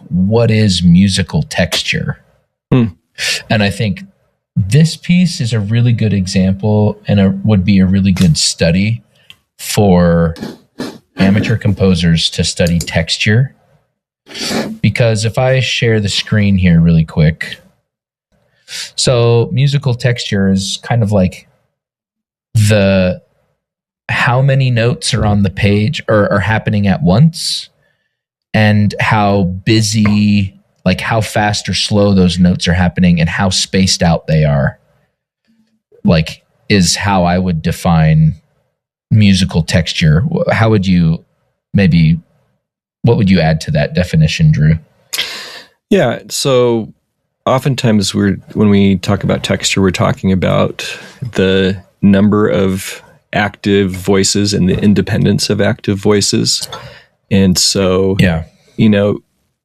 what is musical texture? And I think this piece is a really good example and would be a really good study for amateur composers to study texture. Because if I share the screen here really quick, so musical texture is kind of like how many notes are on the page or are happening at once, and how busy, like how fast or slow those notes are happening and how spaced out they are, like, is how I would define musical texture. How would you what would you add to that definition, Drew? Yeah, so oftentimes when we talk about texture, we're talking about the number of active voices and the independence of active voices. And so,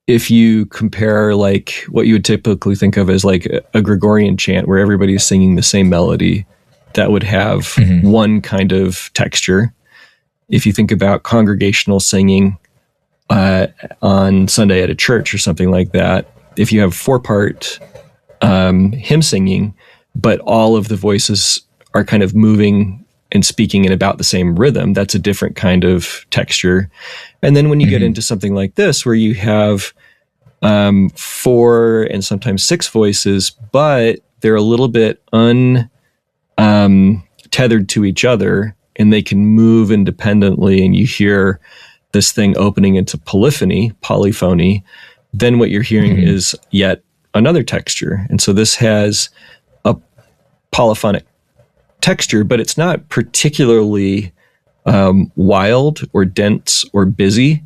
if you compare like what you would typically think of as like a Gregorian chant where everybody's singing the same melody, that would have one kind of texture. If you think about congregational singing on Sunday at a church or something like that, if you have 4-part hymn singing, but all of the voices are kind of moving and speaking in about the same rhythm, that's a different kind of texture. And then when you get into something like this, where you have 4 and sometimes 6 voices, but they're a little bit tethered to each other and they can move independently, and you hear this thing opening into polyphony, then what you're hearing is yet another texture. And so this has a polyphonic texture, but it's not particularly wild or dense or busy.